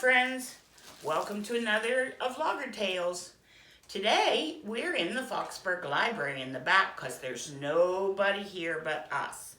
friends. Welcome to another of Logger Tales. Today, we're in the Foxburg Library in the back because there's nobody here but us.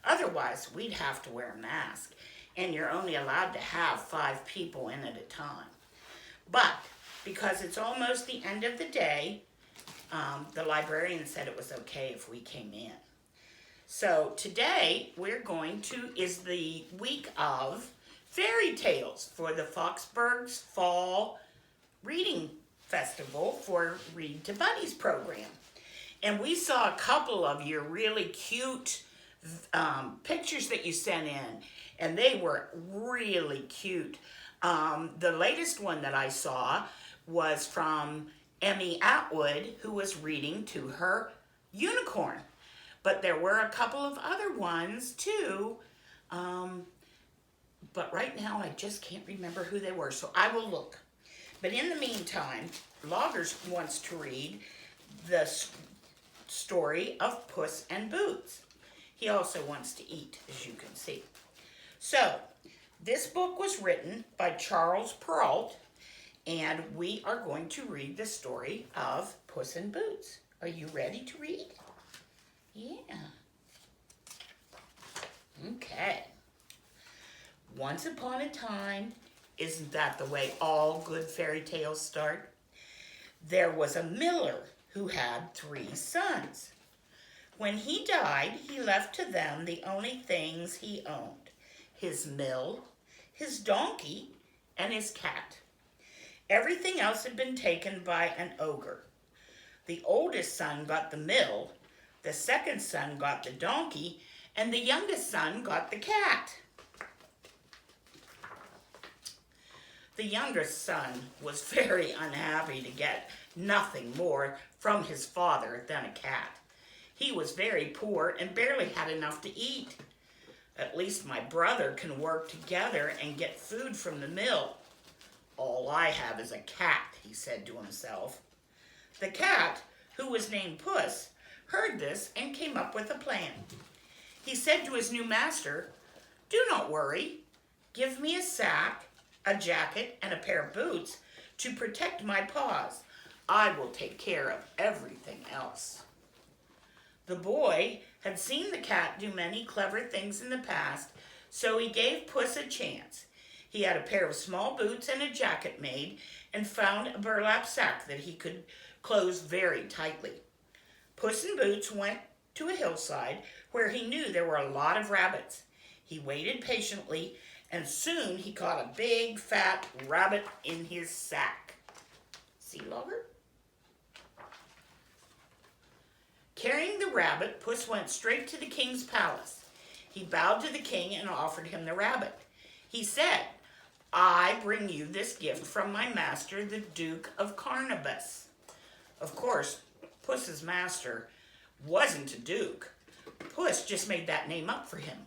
Otherwise, we'd have to wear a mask, and you're only allowed to have 5 people in at a time. But because it's almost the end of the day, the librarian said it was okay if we came in. So today, is the week of fairy tales for the Foxburg's Fall Reading Festival for Read to Buddies program. And we saw a couple of your really cute pictures that you sent in, and they were really cute. The latest one that I saw was from Emmy Atwood, who was reading to her unicorn. But there were a couple of other ones too. But right now I just can't remember who they were, so I will look. But in the meantime, Loggers wants to read the story of Puss N Boots. He also wants to eat, as you can see. So, this book was written by Charles Perrault, and we are going to read the story of Puss N Boots. Are you ready to read? Yeah. Okay. Once upon a time, isn't that the way all good fairy tales start? There was a miller who had 3 sons. When he died, he left to them the only things he owned: his mill, his donkey, and his cat. Everything else had been taken by an ogre. The oldest son got the mill, the second son got the donkey, and the youngest son got the cat. The youngest son was very unhappy to get nothing more from his father than a cat. He was very poor and barely had enough to eat. At least my brother can work together and get food from the mill. All I have is a cat, he said to himself. The cat, who was named Puss, heard this and came up with a plan. He said to his new master, "Do not worry. Give me a sack, a jacket, and a pair of boots to protect my paws. I will take care of everything else." The boy had seen the cat do many clever things in the past, so he gave Puss a chance. He had a pair of small boots and a jacket made, and found a burlap sack that he could close very tightly. Puss in Boots went to a hillside where he knew there were a lot of rabbits. He waited patiently, and soon he caught a big, fat rabbit in his sack. See, Logger? Carrying the rabbit, Puss went straight to the king's palace. He bowed to the king and offered him the rabbit. He said, "I bring you this gift from my master, the Duke of Carnabas." Of course, Puss's master wasn't a duke. Puss just made that name up for him.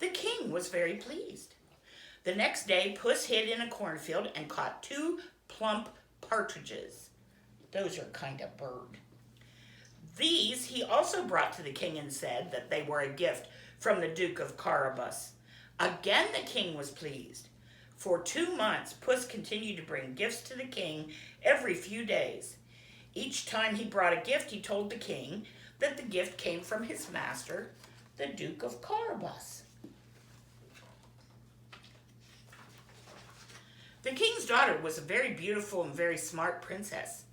The king was very pleased. The next day, Puss hid in a cornfield and caught 2 plump partridges. Those are kind of bird. These he also brought to the king and said that they were a gift from the Duke of Carabas. Again, the king was pleased. For 2 months, Puss continued to bring gifts to the king every few days. Each time he brought a gift, he told the king that the gift came from his master, the Duke of Carabas. The king's daughter was a very beautiful and very smart princess.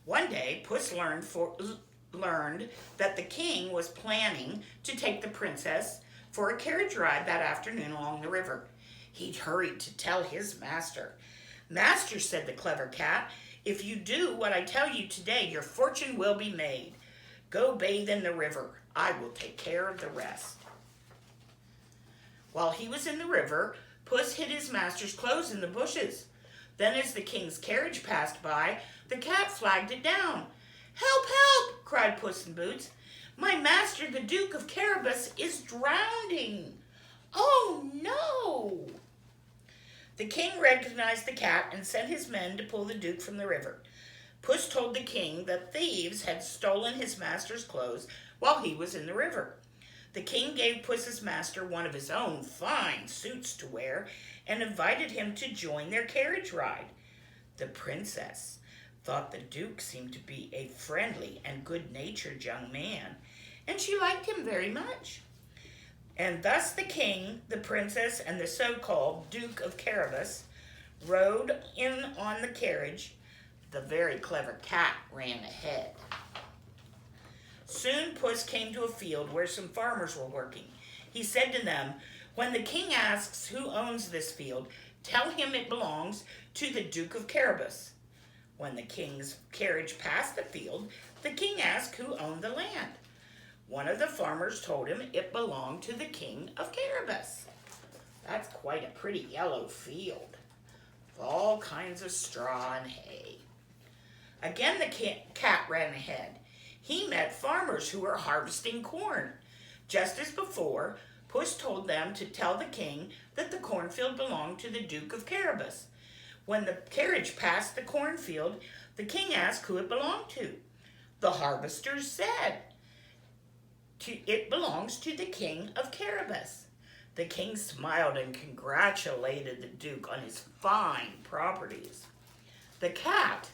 One day, Puss learned that the king was planning to take the princess for a carriage ride that afternoon along the river. He hurried to tell his master. "Master," said the clever cat, "if you do what I tell you today, your fortune will be made. Go bathe in the river. I will take care of the rest." While he was in the river, Puss hid his master's clothes in the bushes. Then as the king's carriage passed by, the cat flagged it down. "Help, help!" cried Puss in Boots. "My master, the Duke of Carabas, is drowning." "Oh, no!" The king recognized the cat and sent his men to pull the Duke from the river. Puss told the king that thieves had stolen his master's clothes while he was in the river. The king gave Puss's master one of his own fine suits to wear and invited him to join their carriage ride. The princess thought the duke seemed to be a friendly and good-natured young man, and she liked him very much. And thus the king, the princess, and the so-called Duke of Carabas rode in on the carriage. The very clever cat ran ahead. Soon Puss came to a field where some farmers were working. He said to them, "When the king asks who owns this field, tell him it belongs to the Duke of Carabas." When the king's carriage passed the field, the king asked who owned the land. One of the farmers told him it belonged to the King of Carabas. That's quite a pretty yellow field, with all kinds of straw and hay. Again the cat ran ahead. He met farmers who were harvesting corn. Just as before, Puss told them to tell the king that the cornfield belonged to the Duke of Carabas. When the carriage passed the cornfield, the king asked who it belonged to. The harvesters said, "It belongs to the King of Carabas." The king smiled and congratulated the Duke on his fine properties. The cat,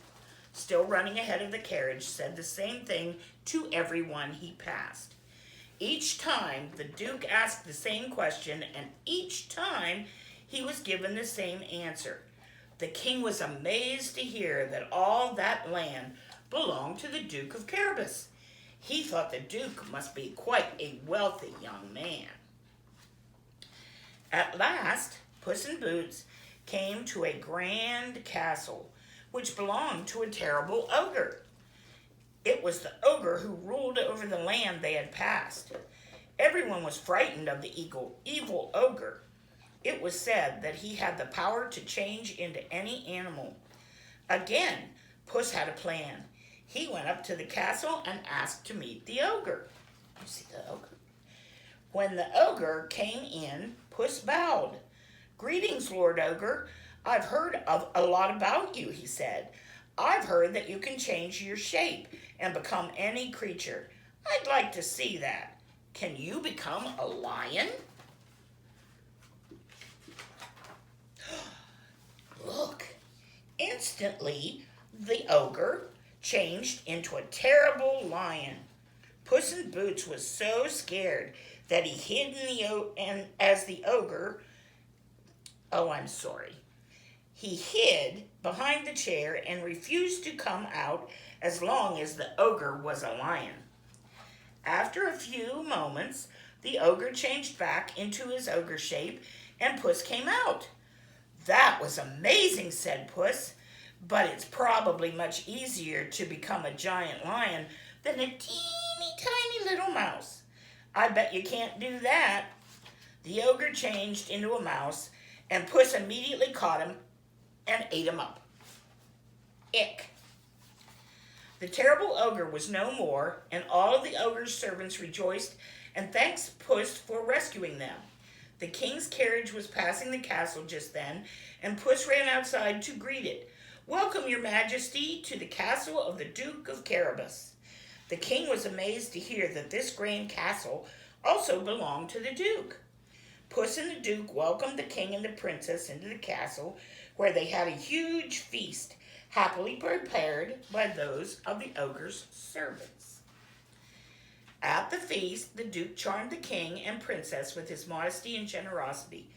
still running ahead of the carriage, said the same thing to everyone he passed. Each time the Duke asked the same question, and each time he was given the same answer. The king was amazed to hear that all that land belonged to the Duke of Carabas. He thought the Duke must be quite a wealthy young man. At last, Puss in Boots came to a grand castle, which belonged to a terrible ogre. It was the ogre who ruled over the land they had passed. Everyone was frightened of the evil ogre. It was said that he had the power to change into any animal. Again, Puss had a plan. He went up to the castle and asked to meet the ogre. You see the ogre? When the ogre came in, Puss bowed. "Greetings, Lord Ogre. I've heard a lot about you," he said. "I've heard that you can change your shape and become any creature. I'd like to see that. Can you become a lion?" Look! Instantly, the ogre changed into a terrible lion. Puss in Boots was so scared that he hid He hid behind the chair and refused to come out as long as the ogre was a lion. After a few moments, the ogre changed back into his ogre shape and Puss came out. "That was amazing," said Puss, "but it's probably much easier to become a giant lion than a teeny tiny little mouse. I bet you can't do that." The ogre changed into a mouse and Puss immediately caught him and ate him up. Ick! The terrible ogre was no more, and all of the ogre's servants rejoiced and thanked Puss for rescuing them. The king's carriage was passing the castle just then, and Puss ran outside to greet it. "Welcome, your majesty, to the castle of the Duke of Carabas." The king was amazed to hear that this grand castle also belonged to the duke. Puss and the duke welcomed the king and the princess into the castle, where they had a huge feast, happily prepared by those of the ogre's servants. At the feast, the duke charmed the king and princess with his modesty and generosity.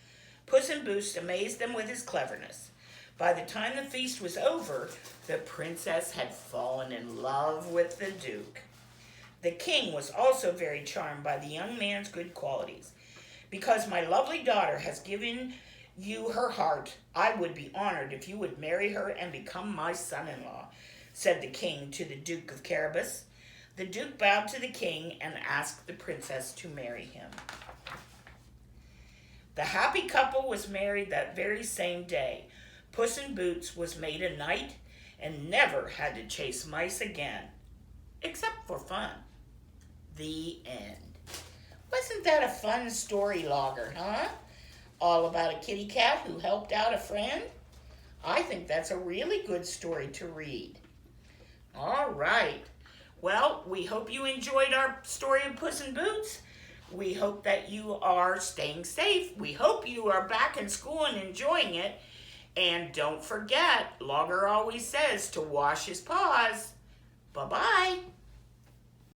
Puss in Boots amazed them with his cleverness. By the time the feast was over, the princess had fallen in love with the duke. The king was also very charmed by the young man's good qualities. "Because my lovely daughter has given you her heart, I would be honored if you would marry her and become my son-in-law," said the king to the Duke of Carabas. The duke bowed to the king and asked the princess to marry him. The happy couple was married that very same day. Puss in Boots was made a knight and never had to chase mice again, except for fun. The end. Wasn't that a fun story, Logger, huh? All about a kitty cat who helped out a friend? I think that's a really good story to read. All right. Well, we hope you enjoyed our story of Puss in Boots. We hope that you are staying safe. We hope you are back in school and enjoying it. And don't forget, Logger always says to wash his paws. Bye-bye.